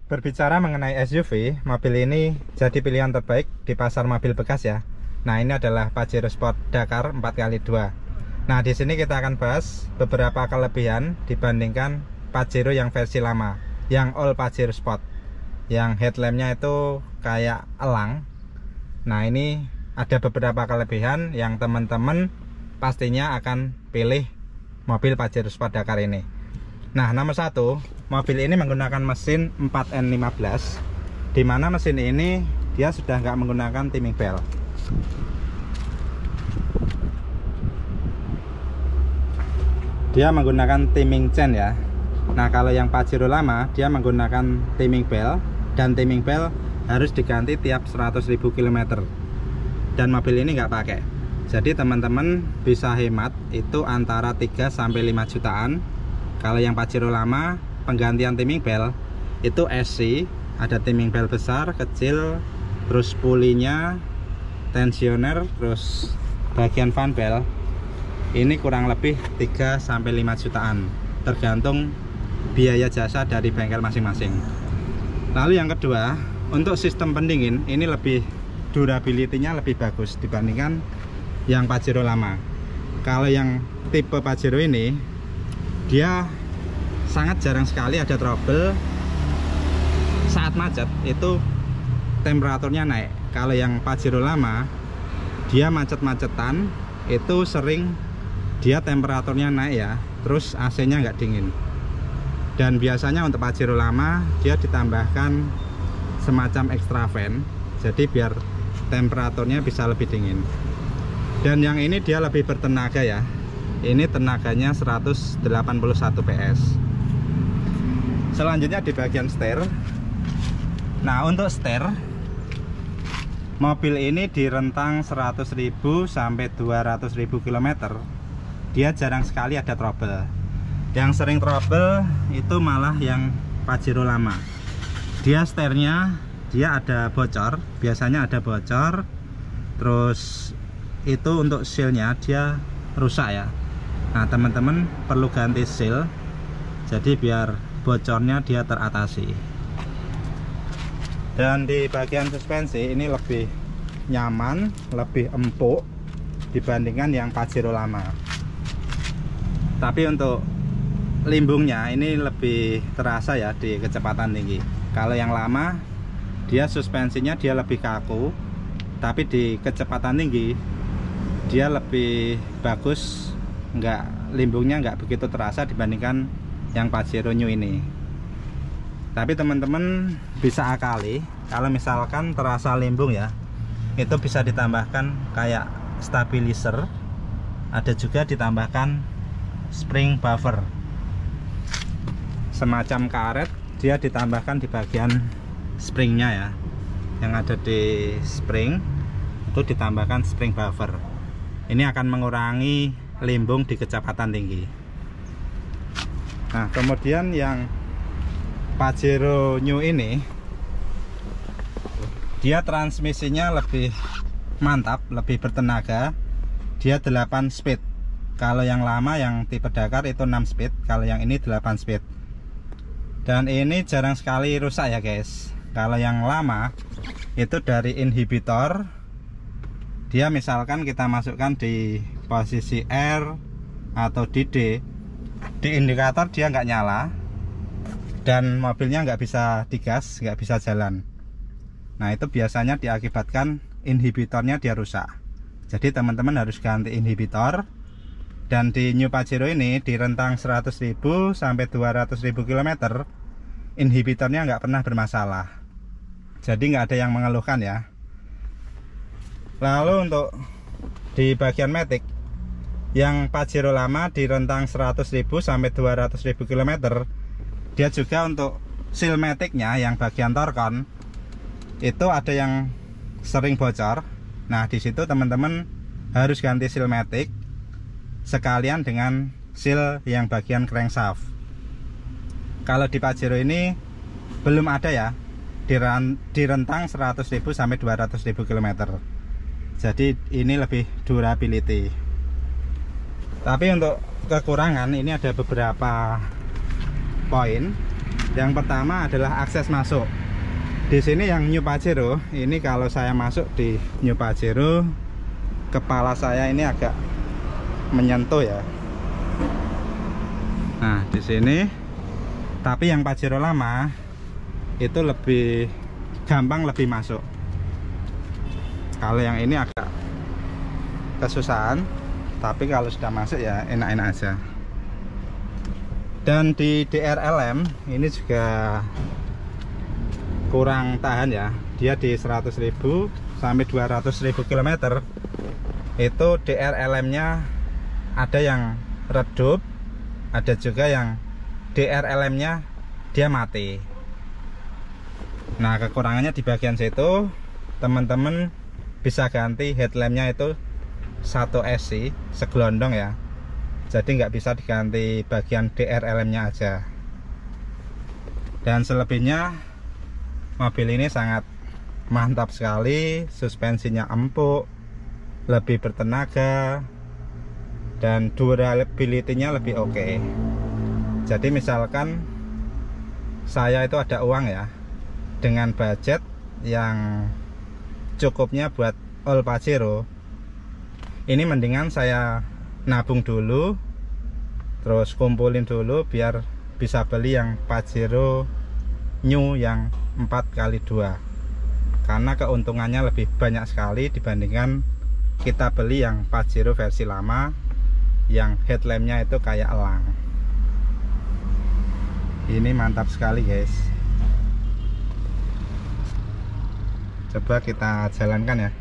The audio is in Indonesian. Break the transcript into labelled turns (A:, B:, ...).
A: Berbicara mengenai SUV, mobil ini jadi pilihan terbaik di pasar mobil bekas ya. Nah, ini adalah Pajero Sport Dakar 4x2. Nah, di sini kita akan bahas beberapa kelebihan dibandingkan Pajero yang versi lama, yang all Pajero Sport, yang headlampnya itu kayak elang. Nah, ini ada beberapa kelebihan yang teman-teman pastinya akan pilih mobil Pajero Sport Dakar ini. Nah, nomor satu, mobil ini menggunakan mesin 4N15, dimana mesin ini dia sudah nggak menggunakan timing belt. Dia menggunakan timing chain ya. Nah, kalau yang Pajero lama dia menggunakan timing belt, dan timing belt harus diganti tiap 100.000 km. Dan mobil ini nggak pakai. Jadi teman-teman bisa hemat itu antara 3 sampai 5 jutaan. Kalau yang Pajero lama penggantian timing belt itu SC, ada timing belt besar, kecil, terus pulinya, tensioner, terus bagian fan belt. Ini kurang lebih 3 sampai 5 jutaan, tergantung biaya jasa dari bengkel masing-masing. Lalu yang kedua, untuk sistem pendingin ini lebih durability-nya lebih bagus dibandingkan yang Pajero lama. Kalau yang tipe Pajero ini dia sangat jarang sekali ada trouble saat macet, itu temperaturnya naik. Kalau yang Pajero lama dia macet-macetan itu sering dia temperaturnya naik ya, terus AC-nya nggak dingin. Dan biasanya untuk Pajero lama dia ditambahkan semacam extra fan, jadi biar temperaturnya bisa lebih dingin. Dan yang ini dia lebih bertenaga ya. Ini tenaganya 181 PS. Selanjutnya di bagian setir. Nah, untuk setir mobil ini di rentang 100.000 sampai 200.000 km dia jarang sekali ada trouble. Yang sering trouble itu malah yang Pajero lama. Dia setirnya dia ada bocor, biasanya ada bocor. Terus itu untuk sealnya dia rusak ya. Nah, teman-teman perlu ganti seal, jadi biar bocornya dia teratasi. Dan di bagian suspensi ini lebih nyaman, lebih empuk dibandingkan yang Pajero lama. Tapi untuk limbungnya ini lebih terasa ya di kecepatan tinggi. Kalau yang lama dia suspensinya dia lebih kaku, tapi di kecepatan tinggi dia lebih bagus, limbungnya nggak begitu terasa dibandingkan yang Pajero New ini. Tapi teman-teman bisa akali, kalau misalkan terasa limbung ya, itu bisa ditambahkan kayak stabilizer, ada juga ditambahkan spring buffer, semacam karet, dia ditambahkan di bagian springnya ya, yang ada di spring itu ditambahkan spring buffer. Ini akan mengurangi limbung di kecepatan tinggi. Nah, kemudian yang Pajero New ini dia transmisinya lebih mantap, lebih bertenaga. Dia 8 speed. Kalau yang lama yang tipe Dakar itu 6 speed, kalau yang ini 8 speed. Dan ini jarang sekali rusak ya guys. Kalau yang lama itu dari inhibitor, dia misalkan kita masukkan di posisi R atau di D, di indikator dia nggak nyala dan mobilnya nggak bisa digas, nggak bisa jalan. Nah, itu biasanya diakibatkan inhibitornya dia rusak. Jadi teman-teman harus ganti inhibitor. Dan di New Pajero ini di rentang 100.000 sampai 200.000 km inhibitornya nggak pernah bermasalah, jadi nggak ada yang mengeluhkan ya. Lalu untuk di bagian matic, yang Pajero lama di rentang 100.000 sampai 200.000 km dia juga untuk seal maticnya yang bagian torkon itu ada yang sering bocor. Nah, di situ teman-teman harus ganti seal matic sekalian dengan seal yang bagian crankshaft. Kalau di Pajero ini belum ada ya, di rentang 100.000 sampai 200.000 km. Jadi ini lebih durability. Tapi untuk kekurangan ini ada beberapa poin. Yang pertama adalah akses masuk. Di sini yang New Pajero, ini kalau saya masuk di New Pajero, kepala saya ini agak menyentuh ya. Nah, di sini. Tapi yang Pajero lama itu lebih gampang, lebih masuk. Kalau yang ini agak kesusahan, tapi kalau sudah masuk ya enak-enak aja. Dan di DRLM ini juga kurang tahan ya. Dia di 100.000 sampai 200.000 km. Itu DRLM-nya ada yang redup, ada juga yang DRLM-nya dia mati. Nah, kekurangannya di bagian situ, teman-teman bisa ganti headlampnya itu 1 SC segelondong ya. Jadi nggak bisa diganti bagian DRLM-nya aja. Dan selebihnya mobil ini sangat mantap sekali, suspensinya empuk, lebih bertenaga, dan durability-nya lebih oke. Jadi misalkan saya itu ada uang ya, dengan budget yang cukupnya buat all Pajero, ini mendingan saya nabung dulu, terus kumpulin dulu biar bisa beli yang Pajero New yang 4x2, karena keuntungannya lebih banyak sekali dibandingkan kita beli yang Pajero versi lama yang headlampnya itu kayak elang. Ini mantap sekali guys. Coba kita jalankan ya.